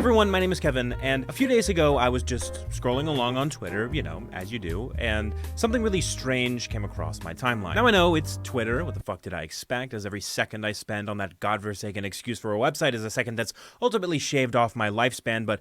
everyone, my name is Kevin, and a few days ago I was just scrolling along on Twitter, you know, as you do, and something really strange came across my timeline. Now I know it's Twitter, what the fuck did I expect, as every second I spend on that godforsaken excuse for a website is a second that's ultimately shaved off my lifespan, but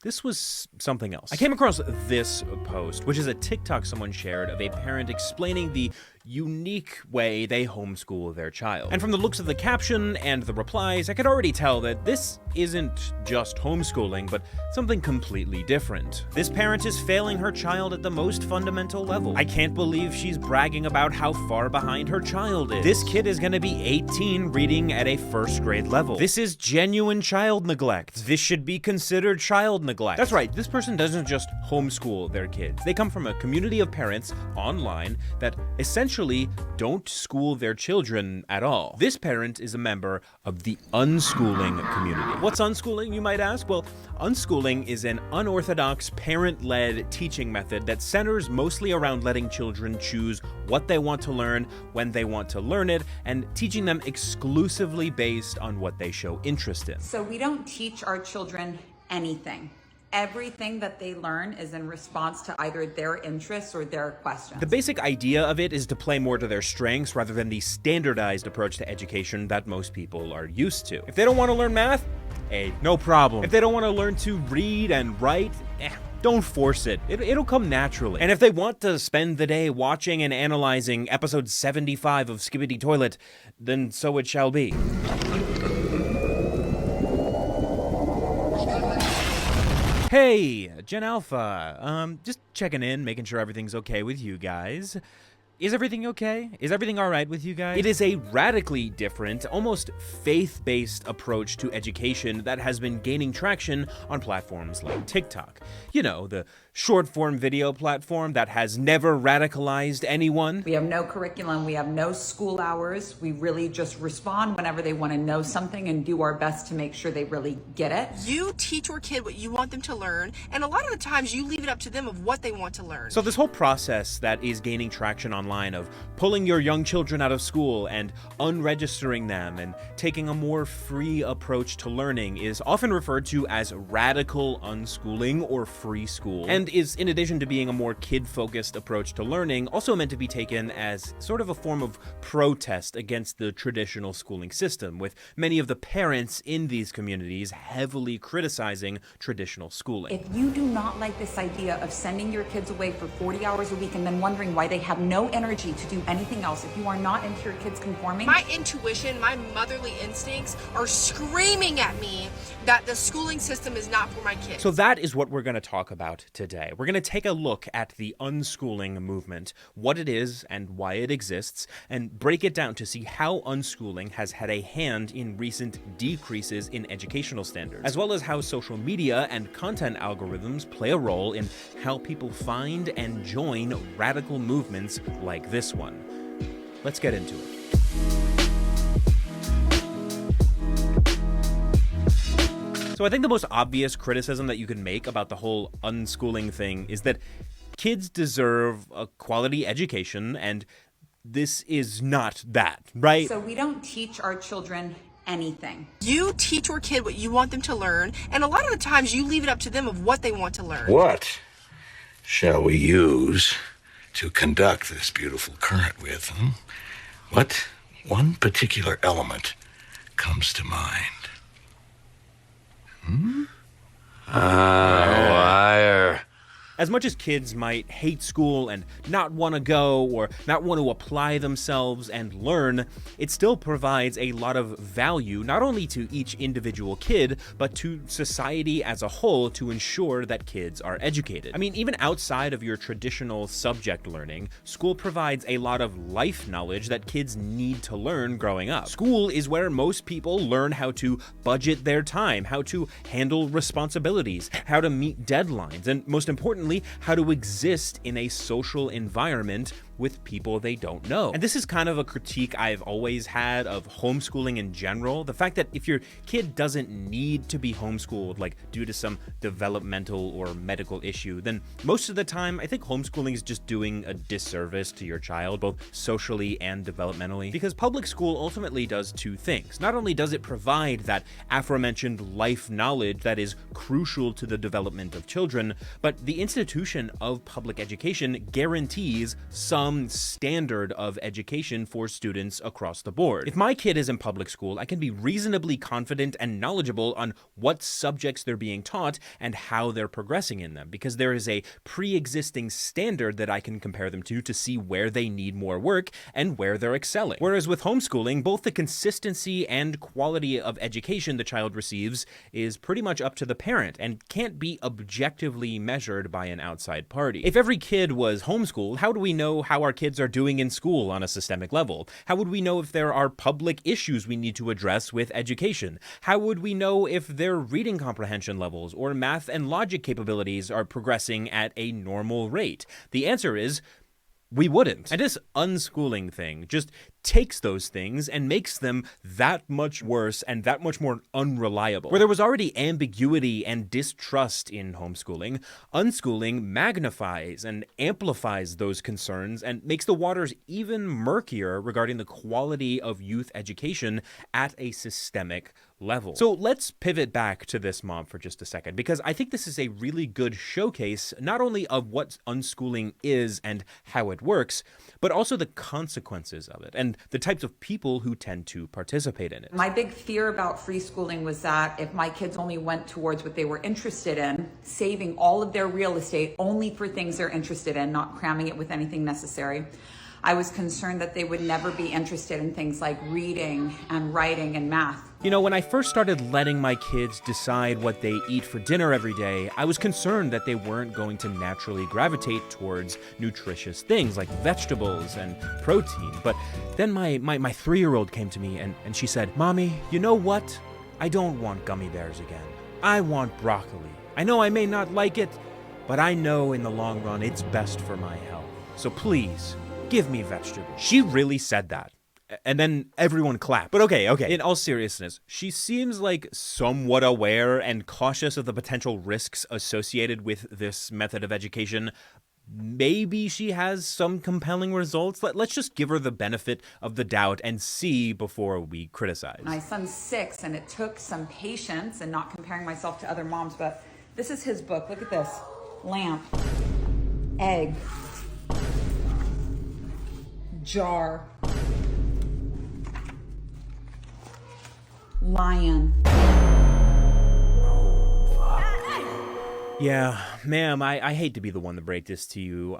this was something else. I came across this post, which is a TikTok someone shared of a parent explaining the unique way they homeschool their child. And from the looks of the caption and the replies, I could already tell that this isn't just homeschooling, but something completely different. This parent is failing her child at the most fundamental level. I can't believe she's bragging about how far behind her child is. This kid is gonna be 18 reading at a first grade level. This is genuine child neglect. This should be considered child neglect. That's right, this person doesn't just homeschool their kids. They come from a community of parents online that essentially don't school their children at all. This parent is a member of the unschooling community. What's unschooling, you might ask? Well, unschooling is an unorthodox parent-led teaching method that centers mostly around letting children choose what they want to learn, when they want to learn it, and teaching them exclusively based on what they show interest in. So we don't teach our children anything. Everything that they learn is in response to either their interests or their questions. The basic idea of it is to play more to their strengths rather than the standardized approach to education that most people are used to. If they don't want to learn math, hey, no problem. If they don't want to learn to read and write, don't force it. It'll come naturally. And if they want to spend the day watching and analyzing episode 75 of Skibbity Toilet, then so it shall be. Hey, Gen Alpha. Just checking in, making sure everything's okay with you guys. Is everything okay? Is everything alright with you guys? It is a radically different, almost faith-based approach to education that has been gaining traction on platforms like TikTok. You know, the short-form video platform that has never radicalized anyone. We have no curriculum, we have no school hours. We really just respond whenever they want to know something and do our best to make sure they really get it. You teach your kid what you want them to learn, and a lot of the times you leave it up to them of what they want to learn. So this whole process that is gaining traction online of pulling your young children out of school and unregistering them and taking a more free approach to learning is often referred to as radical unschooling or free school, and is, in addition to being a more kid-focused approach to learning, also meant to be taken as sort of a form of protest against the traditional schooling system, with many of the parents in these communities heavily criticizing traditional schooling. If you do not like this idea of sending your kids away for 40 hours a week and then wondering why they have no energy to do anything else, if you are not into your kids conforming, my intuition, my motherly instincts are screaming at me that the schooling system is not for my kids. So that is what we're going to talk about today. We're going to take a look at the unschooling movement, what it is and why it exists, and break it down to see how unschooling has had a hand in recent decreases in educational standards, as well as how social media and content algorithms play a role in how people find and join radical movements like this one. Let's get into it. So I think the most obvious criticism that you can make about the whole unschooling thing is that kids deserve a quality education, and this is not that, right? So we don't teach our children anything. You teach your kid what you want them to learn, and a lot of the times you leave it up to them of what they want to learn. What shall we use to conduct this beautiful current with? What one particular element comes to mind? Wire. As much as kids might hate school and not want to go or not want to apply themselves and learn, it still provides a lot of value not only to each individual kid, but to society as a whole to ensure that kids are educated. I mean, even outside of your traditional subject learning, school provides a lot of life knowledge that kids need to learn growing up. School is where most people learn how to budget their time, how to handle responsibilities, how to meet deadlines, and most importantly, how to exist in a social environment with people they don't know. And this is kind of a critique I've always had of homeschooling in general. The fact that if your kid doesn't need to be homeschooled, like due to some developmental or medical issue, then most of the time I think homeschooling is just doing a disservice to your child, both socially and developmentally. Because public school ultimately does two things. Not only does it provide that aforementioned life knowledge that is crucial to the development of children, but the institution of public education guarantees some standard of education for students across the board. If my kid is in public school, I can be reasonably confident and knowledgeable on what subjects they're being taught and how they're progressing in them, because there is a pre-existing standard that I can compare them to see where they need more work and where they're excelling. Whereas with homeschooling, both the consistency and quality of education the child receives is pretty much up to the parent and can't be objectively measured by an outside party. If every kid was homeschooled, how do we know how our kids are doing in school on a systemic level? How would we know if there are public issues we need to address with education? How would we know if their reading comprehension levels or math and logic capabilities are progressing at a normal rate? The answer is we wouldn't. And this unschooling thing just takes those things and makes them that much worse and that much more unreliable. Where there was already ambiguity and distrust in homeschooling, unschooling magnifies and amplifies those concerns and makes the waters even murkier regarding the quality of youth education at a systemic level. So let's pivot back to this mom for just a second, because I think this is a really good showcase not only of what unschooling is and how it works, but also the consequences of it and the types of people who tend to participate in it. My big fear about free schooling was that if my kids only went towards what they were interested in, saving all of their real estate only for things they're interested in, not cramming it with anything necessary, I was concerned that they would never be interested in things like reading and writing and math. You know, when I first started letting my kids decide what they eat for dinner every day, I was concerned that they weren't going to naturally gravitate towards nutritious things like vegetables and protein. But then my 3-year-old came to me and she said, "Mommy, you know what? I don't want gummy bears again. I want broccoli. I know I may not like it, but I know in the long run it's best for my health. So please, give me vegetables." She really said that. And then everyone clapped. But okay, in all seriousness, she seems like somewhat aware and cautious of the potential risks associated with this method of education. Maybe she has some compelling results. Let's just give her the benefit of the doubt and see before we criticize. My son's 6, and it took some patience and not comparing myself to other moms, but this is his book. Look at this. Lamp, egg, jar, lion. Yeah, ma'am, I hate to be the one to break this to you.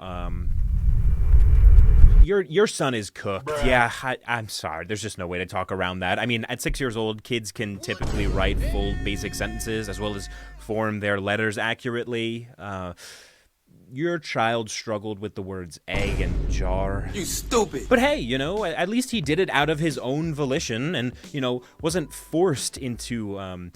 Your son is cooked. Yeah, I'm sorry. There's just no way to talk around that. I mean, at 6 years old, kids can typically write full basic sentences as well as form their letters accurately. Your child struggled with the words egg and jar. You stupid. But hey, you know, at least he did it out of his own volition and, you know, wasn't forced into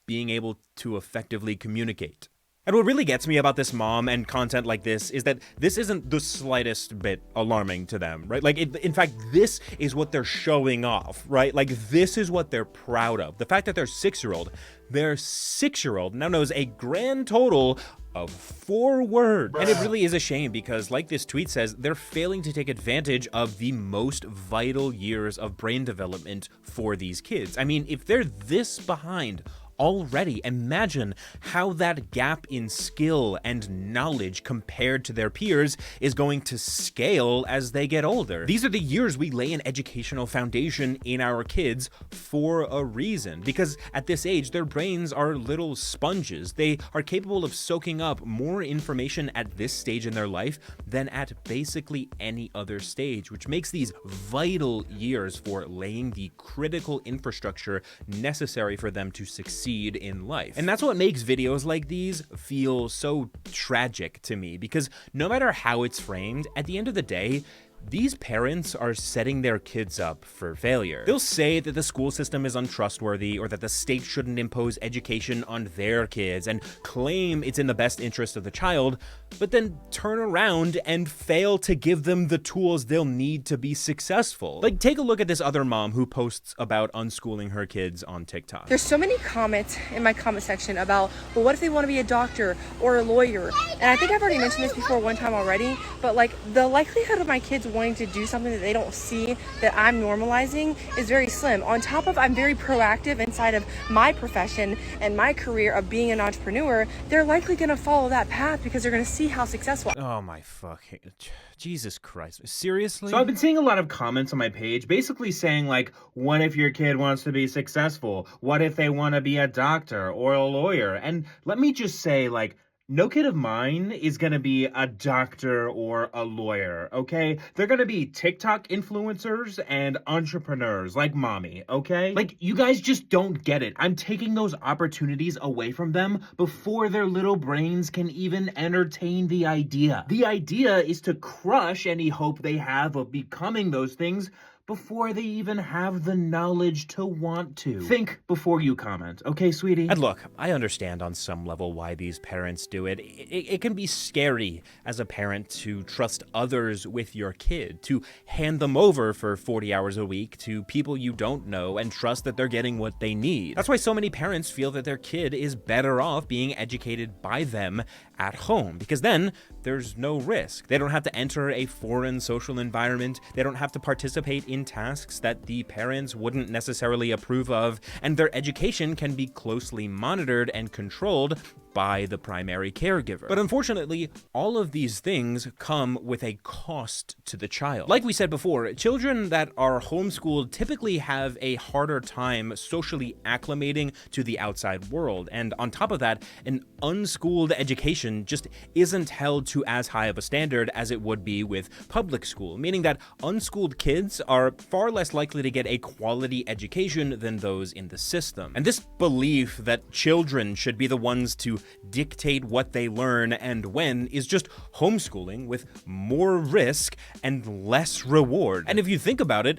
being able to effectively communicate. And what really gets me about this mom and content like this is that this isn't the slightest bit alarming to them, right? Like, in fact, this is what they're showing off, right? Like, this is what they're proud of. The fact that their 6-year-old now knows a grand total of 4 words. And it really is a shame because, like this tweet says, they're failing to take advantage of the most vital years of brain development for these kids. I mean, if they're this behind already, imagine how that gap in skill and knowledge compared to their peers is going to scale as they get older. These are the years we lay an educational foundation in our kids for a reason, because at this age, their brains are little sponges. They are capable of soaking up more information at this stage in their life than at basically any other stage, which makes these vital years for laying the critical infrastructure necessary for them to succeed in life. And that's what makes videos like these feel so tragic to me, because no matter how it's framed, at the end of the day, these parents are setting their kids up for failure. They'll say that the school system is untrustworthy or that the state shouldn't impose education on their kids and claim it's in the best interest of the child, but then turn around and fail to give them the tools they'll need to be successful. Like, take a look at this other mom who posts about unschooling her kids on TikTok. There's so many comments in my comment section about, well, what if they want to be a doctor or a lawyer? And I think I've already mentioned this before one time already, but like the likelihood of my kids wanting to do something that they don't see that I'm normalizing is very slim. On top of I'm very proactive inside of my profession and my career of being an entrepreneur, they're likely going to follow that path because they're going to see how successful. Oh my fucking Jesus Christ. Seriously? So I've been seeing a lot of comments on my page basically saying like, what if your kid wants to be successful? What if they want to be a doctor or a lawyer? And let me just say, like, no kid of mine is going to be a doctor or a lawyer, okay? They're going to be TikTok influencers and entrepreneurs like mommy, okay? Like, you guys just don't get it. I'm taking those opportunities away from them before their little brains can even entertain the idea. The idea is to crush any hope they have of becoming those things before they even have the knowledge to want to. Think before you comment, okay, sweetie? And look, I understand on some level why these parents do it. It can be scary as a parent to trust others with your kid, to hand them over for 40 hours a week to people you don't know and trust that they're getting what they need. That's why so many parents feel that their kid is better off being educated by them at home, because then there's no risk. They don't have to enter a foreign social environment. They don't have to participate in tasks that the parents wouldn't necessarily approve of, and their education can be closely monitored and controlled by the primary caregiver. But unfortunately, all of these things come with a cost to the child. Like we said before, children that are homeschooled typically have a harder time socially acclimating to the outside world. And on top of that, an unschooled education just isn't held to as high of a standard as it would be with public school, meaning that unschooled kids are far less likely to get a quality education than those in the system. And this belief that children should be the ones to dictate what they learn and when is just homeschooling with more risk and less reward. And if you think about it,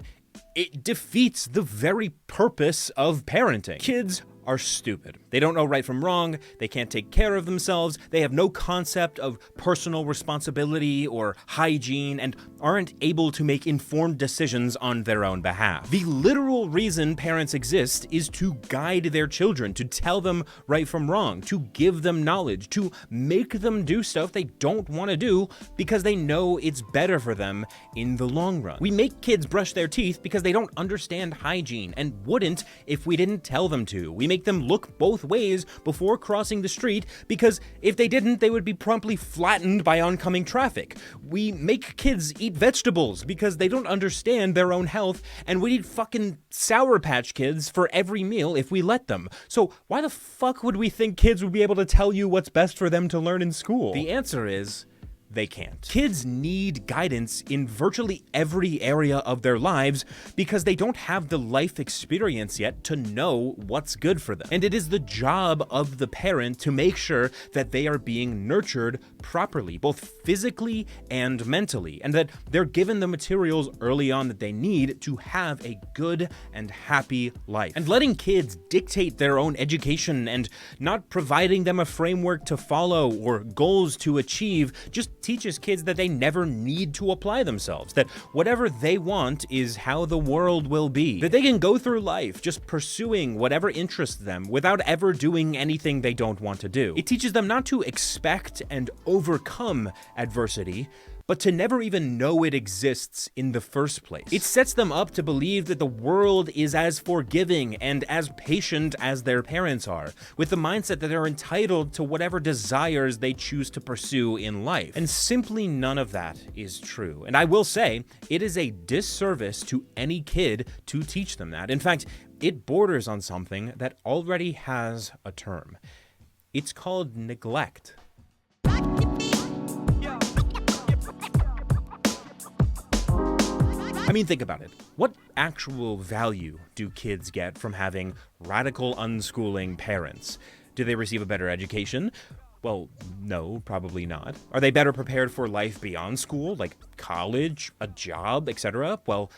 it defeats the very purpose of parenting. Kids are stupid. They don't know right from wrong, they can't take care of themselves, they have no concept of personal responsibility or hygiene, and aren't able to make informed decisions on their own behalf. The literal reason parents exist is to guide their children, to tell them right from wrong, to give them knowledge, to make them do stuff they don't want to do because they know it's better for them in the long run. We make kids brush their teeth because they don't understand hygiene and wouldn't if we didn't tell them to. We make them look both ways before crossing the street because if they didn't, they would be promptly flattened by oncoming traffic. We make kids eat vegetables because they don't understand their own health, and we eat fucking Sour Patch Kids for every meal if we let them. So why the fuck would we think kids would be able to tell you what's best for them to learn in school? The answer is they can't. Kids need guidance in virtually every area of their lives because they don't have the life experience yet to know what's good for them. And it is the job of the parent to make sure that they are being nurtured properly, both physically and mentally, and that they're given the materials early on that they need to have a good and happy life. And letting kids dictate their own education and not providing them a framework to follow or goals to achieve just teaches kids that they never need to apply themselves, that whatever they want is how the world will be, that they can go through life just pursuing whatever interests them without ever doing anything they don't want to do. It teaches them not to expect and overcome adversity, but to never even know it exists in the first place. It sets them up to believe that the world is as forgiving and as patient as their parents are, with the mindset that they're entitled to whatever desires they choose to pursue in life. And simply none of that is true. And I will say, it is a disservice to any kid to teach them that. In fact, it borders on something that already has a term. It's called neglect. I mean, think about it. What actual value do kids get from having radical unschooling parents? Do they receive a better education? Well, no, probably not. Are they better prepared for life beyond school, like college, a job, etc.? Well,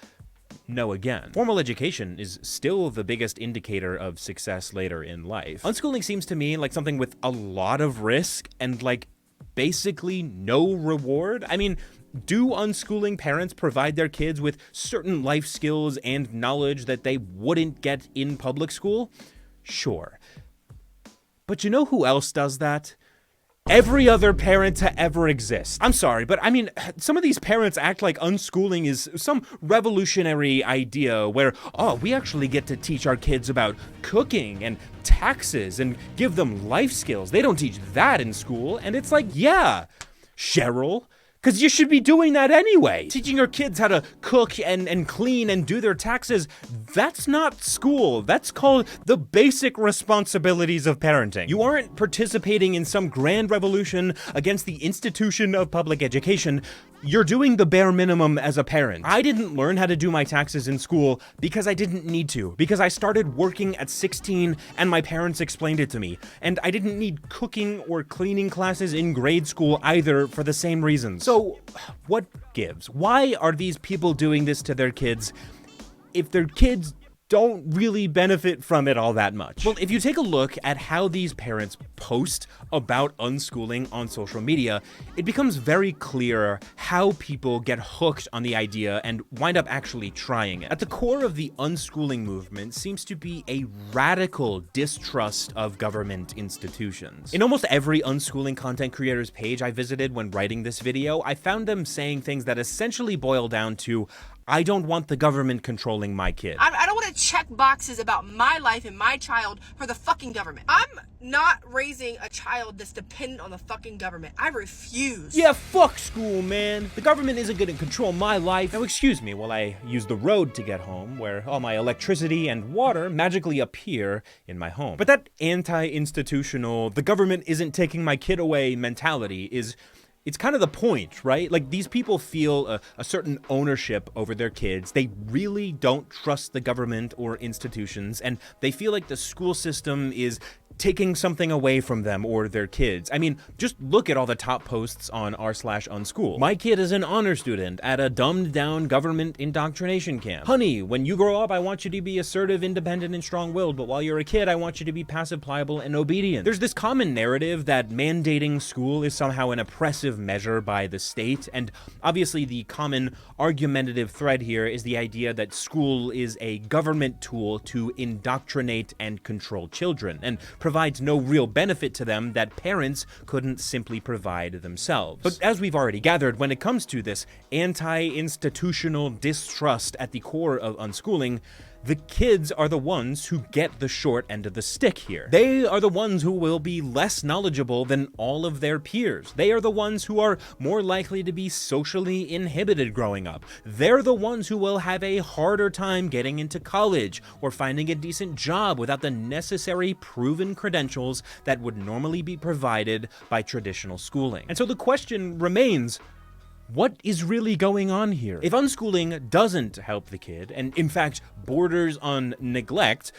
no again. Formal education is still the biggest indicator of success later in life. Unschooling seems to me like something with a lot of risk and like basically no reward. I mean, do unschooling parents provide their kids with certain life skills and knowledge that they wouldn't get in public school? Sure. But you know who else does that? Every other parent to ever exist. I'm sorry, but I mean, some of these parents act like unschooling is some revolutionary idea where, oh, we actually get to teach our kids about cooking and taxes and give them life skills. They don't teach that in school. And it's like, yeah, Cheryl, because you should be doing that anyway. Teaching your kids how to cook and clean and do their taxes, that's not school. That's called the basic responsibilities of parenting. You aren't participating in some grand revolution against the institution of public education. You're doing the bare minimum as a parent. I didn't learn how to do my taxes in school because I didn't need to, because I started working at 16 and my parents explained it to me. And I didn't need cooking or cleaning classes in grade school either for the same reasons. So what gives? Why are these people doing this to their kids if their kids don't really benefit from it all that much? Well, if you take a look at how these parents post about unschooling on social media, it becomes very clear how people get hooked on the idea and wind up actually trying it. At the core of the unschooling movement seems to be a radical distrust of government institutions. In almost every unschooling content creator's page I visited when writing this video, I found them saying things that essentially boil down to, I don't want the government controlling my kid. I don't want to check boxes about my life and my child for the fucking government. I'm not raising a child that's dependent on the fucking government. I refuse. Yeah, fuck school, man. The government isn't gonna control my life. Now excuse me while I use the road to get home, where all my electricity and water magically appear in my home. But that anti-institutional, the government isn't taking my kid away mentality it's kind of the point, right? Like, these people feel a certain ownership over their kids. They really don't trust the government or institutions, and they feel like the school system is taking something away from them or their kids. I mean, just look at all the top posts on r/unschool. My kid is an honor student at a dumbed down government indoctrination camp. Honey, when you grow up, I want you to be assertive, independent, and strong-willed, but while you're a kid, I want you to be passive, pliable, and obedient. There's this common narrative that mandating school is somehow an oppressive measure by the state, and obviously the common argumentative thread here is the idea that school is a government tool to indoctrinate and control children, and provides no real benefit to them that parents couldn't simply provide themselves. But as we've already gathered, when it comes to this anti-institutional distrust at the core of unschooling, the kids are the ones who get the short end of the stick here. They are the ones who will be less knowledgeable than all of their peers. They are the ones who are more likely to be socially inhibited growing up. They're the ones who will have a harder time getting into college or finding a decent job without the necessary proven credentials that would normally be provided by traditional schooling. And so the question remains, what is really going on here? If unschooling doesn't help the kid, and in fact borders on neglect,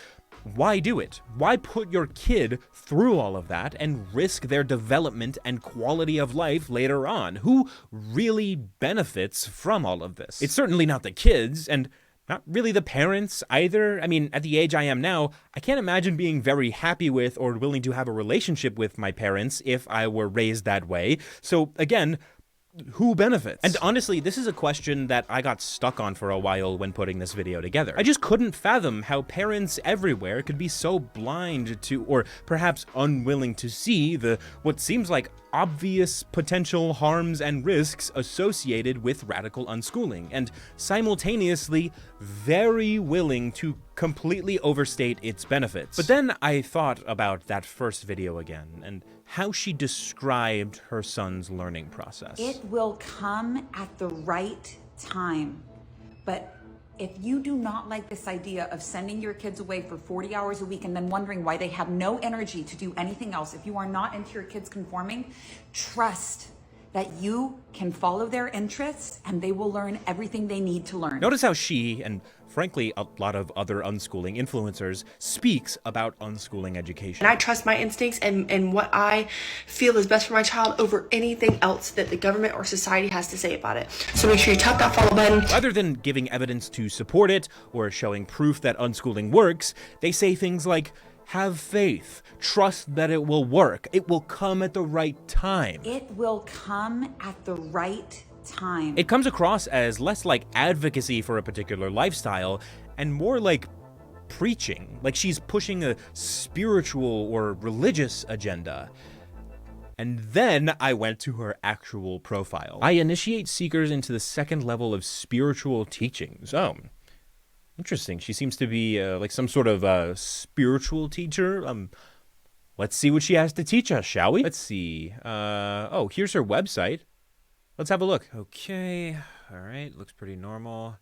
why do it? Why put your kid through all of that and risk their development and quality of life later on? Who really benefits from all of this? It's certainly not the kids, and not really the parents either. I mean, at the age I am now, I can't imagine being very happy with or willing to have a relationship with my parents if I were raised that way. So again, who benefits? And honestly, this is a question that I got stuck on for a while when putting this video together. I just couldn't fathom how parents everywhere could be so blind to, or perhaps unwilling to see, what seems like obvious potential harms and risks associated with radical unschooling, and simultaneously very willing to completely overstate its benefits. But then I thought about that first video again, and how she described her son's learning process. It will come at the right time. But if you do not like this idea of sending your kids away for 40 hours a week and then wondering why they have no energy to do anything else, if you are not into your kids conforming, trust that you can follow their interests and they will learn everything they need to learn. Notice how she, and frankly, a lot of other unschooling influencers, speaks about unschooling education. And I trust my instincts and what I feel is best for my child over anything else that the government or society has to say about it. So make sure you tap that follow button. Rather than giving evidence to support it or showing proof that unschooling works, they say things like, have faith, trust that it will work, it will come at the right time. It will come at the right time. It comes across as less like advocacy for a particular lifestyle and more like preaching, like she's pushing a spiritual or religious agenda. And then I went to her actual profile. I initiate seekers into the second level of spiritual teachings. Oh, interesting. She seems to be like some sort of spiritual teacher. Let's see what she has to teach us, shall we? Let's see. Oh, here's her website. Let's have a look. Okay. All right. Looks pretty normal.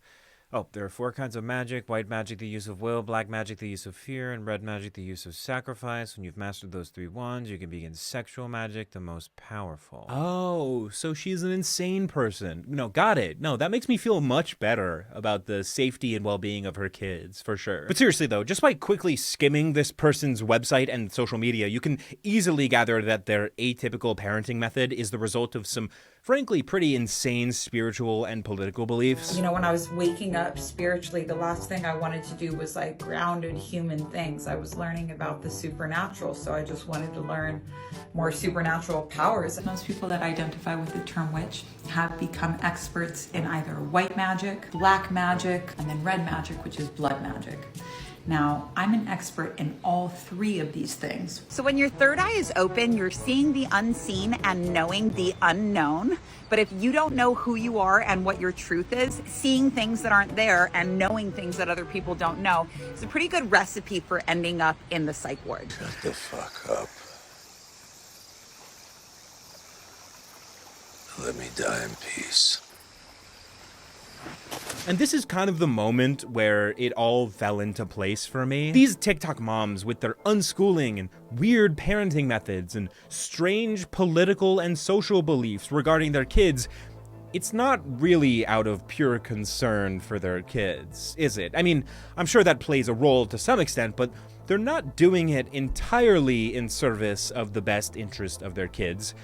Oh, there are 4 kinds of magic: white magic, the use of will; black magic, the use of fear; and red magic, the use of sacrifice. When you've mastered those 3 wands, you can begin sexual magic, the most powerful. Oh, so she's an insane person. No, got it. No, that makes me feel much better about the safety and well-being of her kids, for sure. But seriously though, just by quickly skimming this person's website and social media, you can easily gather that their atypical parenting method is the result of some frankly pretty insane spiritual and political beliefs. You know, when I was waking up spiritually, the last thing I wanted to do was like grounded human things. I was learning about the supernatural, so I just wanted to learn more supernatural powers. Most people that identify with the term witch have become experts in either white magic, black magic, and then red magic, which is blood magic. Now, I'm an expert in all 3 of these things. So when your third eye is open, you're seeing the unseen and knowing the unknown. But if you don't know who you are and what your truth is, seeing things that aren't there and knowing things that other people don't know is a pretty good recipe for ending up in the psych ward. Shut the fuck up. Let me die in peace. And this is kind of the moment where it all fell into place for me. These TikTok moms with their unschooling and weird parenting methods and strange political and social beliefs regarding their kids, it's not really out of pure concern for their kids, is it? I mean, I'm sure that plays a role to some extent, but they're not doing it entirely in service of the best interest of their kids.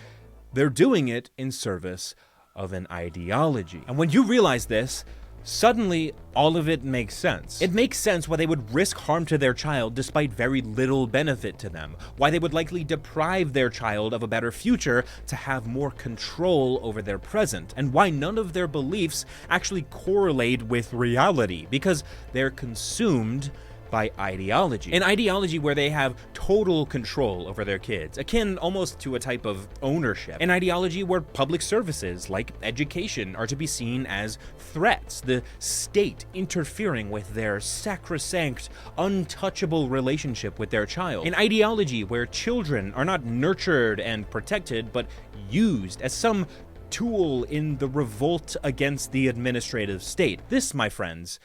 They're doing it in service of an ideology. And when you realize this, suddenly all of it makes sense. It makes sense why they would risk harm to their child despite very little benefit to them, why they would likely deprive their child of a better future to have more control over their present, and why none of their beliefs actually correlate with reality, because they're consumed by ideology. An ideology where they have total control over their kids, akin almost to a type of ownership. An ideology where public services, like education, are to be seen as threats, the state interfering with their sacrosanct, untouchable relationship with their child. An ideology where children are not nurtured and protected, but used as some tool in the revolt against the administrative state. This, my friends,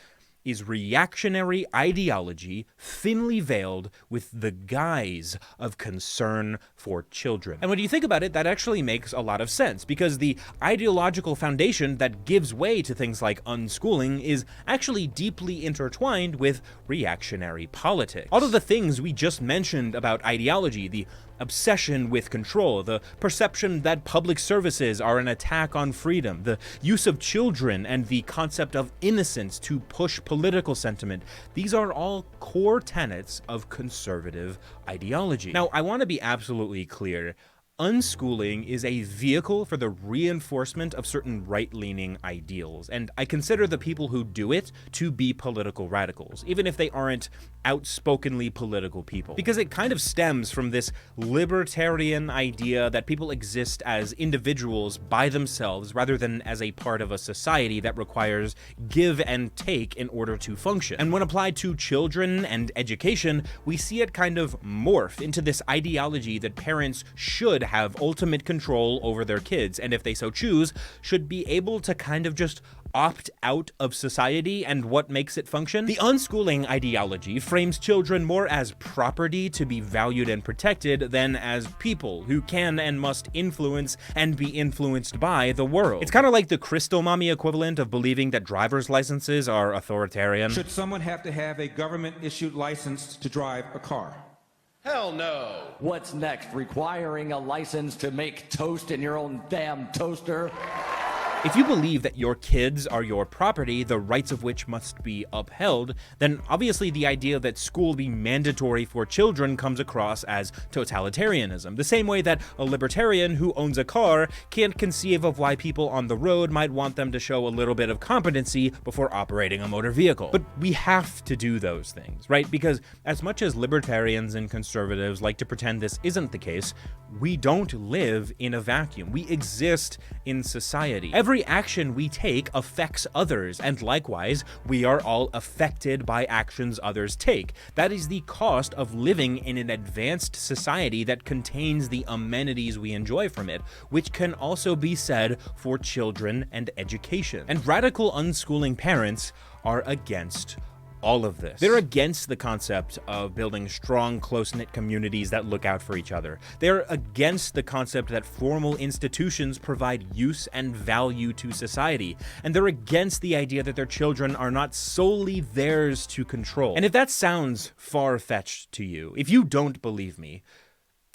is reactionary ideology thinly veiled with the guise of concern for children. And when you think about it, that actually makes a lot of sense, because the ideological foundation that gives way to things like unschooling is actually deeply intertwined with reactionary politics. All of the things we just mentioned about ideology, the obsession with control, the perception that public services are an attack on freedom, the use of children, and the concept of innocence to push political sentiment. These are all core tenets of conservative ideology. Now, I want to be absolutely clear. Unschooling is a vehicle for the reinforcement of certain right-leaning ideals, and I consider the people who do it to be political radicals, even if they aren't outspokenly political people. Because it kind of stems from this libertarian idea that people exist as individuals by themselves rather than as a part of a society that requires give and take in order to function. And when applied to children and education, we see it kind of morph into this ideology that parents should have ultimate control over their kids, and if they so choose, should be able to kind of just opt out of society and what makes it function? The unschooling ideology frames children more as property to be valued and protected than as people who can and must influence and be influenced by the world. It's kind of like the crystal mommy equivalent of believing that driver's licenses are authoritarian. Should someone have to have a government-issued license to drive a car? Hell no. What's next? Requiring a license to make toast in your own damn toaster? If you believe that your kids are your property, the rights of which must be upheld, then obviously the idea that school be mandatory for children comes across as totalitarianism. The same way that a libertarian who owns a car can't conceive of why people on the road might want them to show a little bit of competency before operating a motor vehicle. But we have to do those things, right? Because as much as libertarians and conservatives like to pretend this isn't the case, we don't live in a vacuum. We exist in society. Every action we take affects others, and likewise, we are all affected by actions others take. That is the cost of living in an advanced society that contains the amenities we enjoy from it, which can also be said for children and education. And radical unschooling parents are against all of this. They're against the concept of building strong, close-knit communities that look out for each other. They're against the concept that formal institutions provide use and value to society. And they're against the idea that their children are not solely theirs to control. And if that sounds far-fetched to you, if you don't believe me,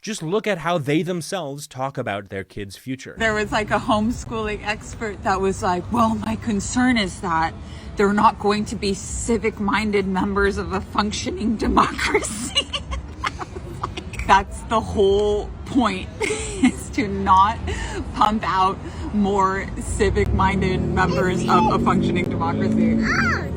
just look at how they themselves talk about their kids' future. There was like a homeschooling expert that was like, well, my concern is that they're not going to be civic-minded members of a functioning democracy. That's the whole point, is to not pump out more civic-minded members of a functioning democracy.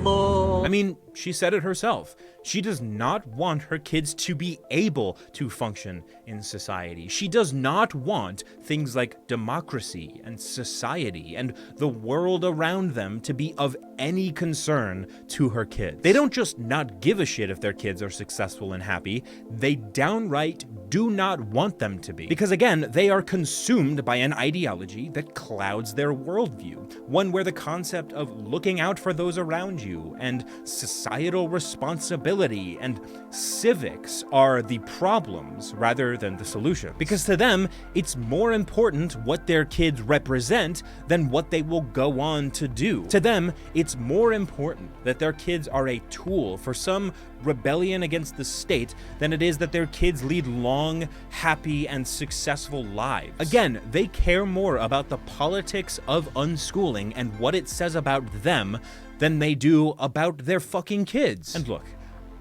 I mean, she said it herself. She does not want her kids to be able to function in society. She does not want things like democracy and society and the world around them to be of any concern to her kids. They don't just not give a shit if their kids are successful and happy, they downright do not want them to be. Because again, they are consumed by an ideology that clouds their worldview, one where the concept of looking out for those around you and societal responsibility and civics are the problems rather than the solution. Because to them, it's more important what their kids represent than what they will go on to do. To them, it's more important that their kids are a tool for some rebellion against the state than it is that their kids lead long, happy, and successful lives. Again, they care more about the politics of unschooling and what it says about them than they do about their fucking kids. And look,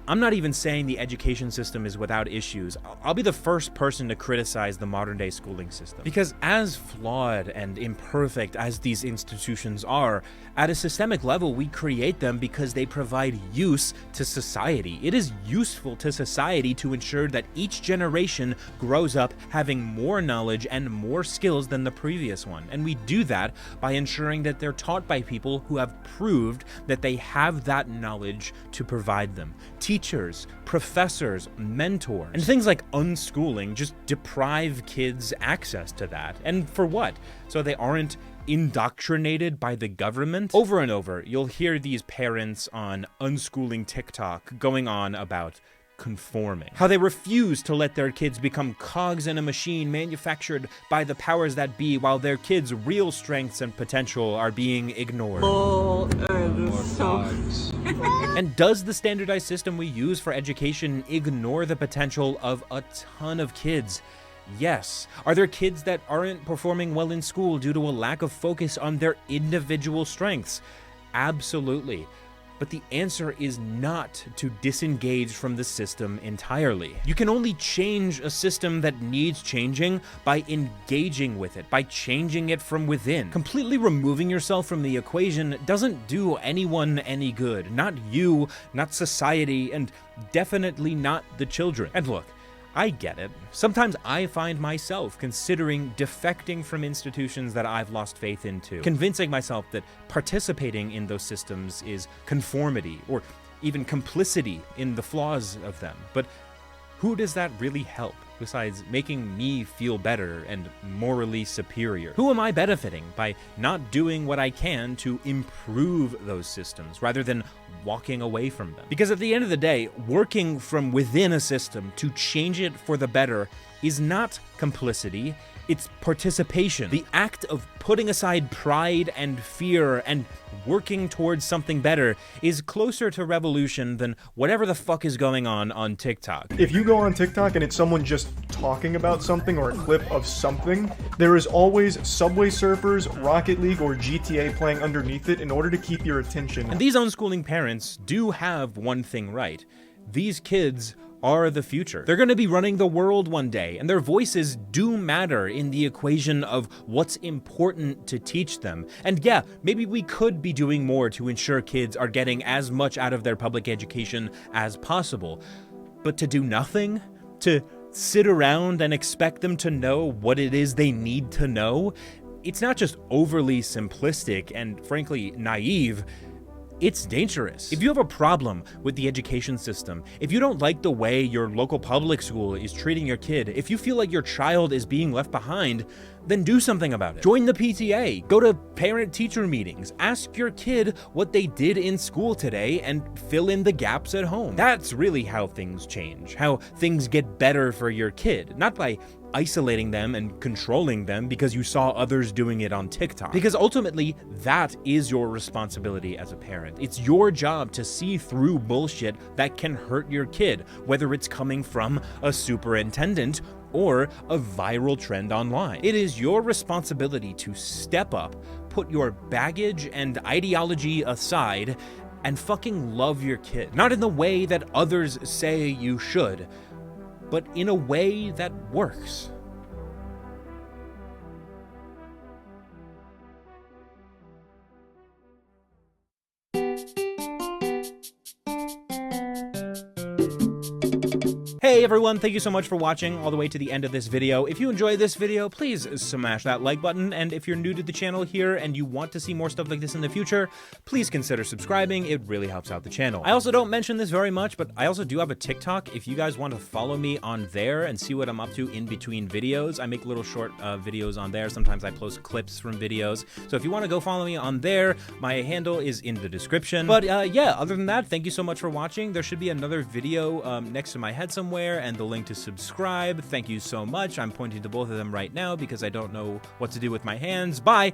I'm not even saying the education system is without issues. I'll be the first person to criticize the modern day schooling system. Because as flawed and imperfect as these institutions are, at a systemic level, we create them because they provide use to society. It is useful to society to ensure that each generation grows up having more knowledge and more skills than the previous one. And we do that by ensuring that they're taught by people who have proved that they have that knowledge to provide them. Teachers, professors, mentors, and things like unschooling just deprive kids access to that. And for what? So they aren't indoctrinated by the government? Over and over, you'll hear these parents on unschooling TikTok going on about conforming. How they refuse to let their kids become cogs in a machine manufactured by the powers that be while their kids' real strengths and potential are being ignored. And does the standardized system we use for education ignore the potential of a ton of kids? Yes. Are there kids that aren't performing well in school due to a lack of focus on their individual strengths? Absolutely. But the answer is not to disengage from the system entirely. You can only change a system that needs changing by engaging with it, by changing it from within. Completely removing yourself from the equation doesn't do anyone any good. Not you, not society, and definitely not the children. And look, I get it. Sometimes I find myself considering defecting from institutions that I've lost faith into, convincing myself that participating in those systems is conformity or even complicity in the flaws of them. But who does that really help? besides making me feel better and morally superior? Who am I benefiting by not doing what I can to improve those systems rather than walking away from them? Because at the end of the day, working from within a system to change it for the better is not complicity, it's participation. The act of putting aside pride and fear and working towards something better is closer to revolution than whatever the fuck is going on TikTok. If you go on TikTok and it's someone just talking about something or a clip of something, there is always Subway Surfers, Rocket League, or GTA playing underneath it in order to keep your attention. And these unschooling parents do have one thing right. These kids are the future. They're going to be running the world one day, and their voices do matter in the equation of what's important to teach them. And yeah, maybe we could be doing more to ensure kids are getting as much out of their public education as possible. But to do nothing? To sit around and expect them to know what it is they need to know? It's not just overly simplistic and frankly naive, it's dangerous. If you have a problem with the education system, if you don't like the way your local public school is treating your kid, if you feel like your child is being left behind, then do something about it. Join the PTA, go to parent-teacher meetings, ask your kid what they did in school today, and fill in the gaps at home. That's really how things change, how things get better for your kid, not by isolating them and controlling them because you saw others doing it on TikTok. Because ultimately, that is your responsibility as a parent. It's your job to see through bullshit that can hurt your kid, whether it's coming from a superintendent or a viral trend online. It is your responsibility to step up, put your baggage and ideology aside, and fucking love your kid. Not in the way that others say you should, but in a way that works. Hey everyone, thank you so much for watching all the way to the end of this video. If you enjoyed this video, please smash that like button, and if you're new to the channel here and you want to see more stuff like this in the future, please consider subscribing. It really helps out the channel. I also don't mention this very much, but I also do have a TikTok. If you guys want to follow me on there and see what I'm up to in between videos, I make little short videos on there. Sometimes I post clips from videos. So if you want to go follow me on there, my handle is in the description. But yeah, other than that, thank you so much for watching. There should be another video next to my head somewhere, and the link to subscribe. Thank you so much. I'm pointing to both of them right now because I don't know what to do with my hands. Bye!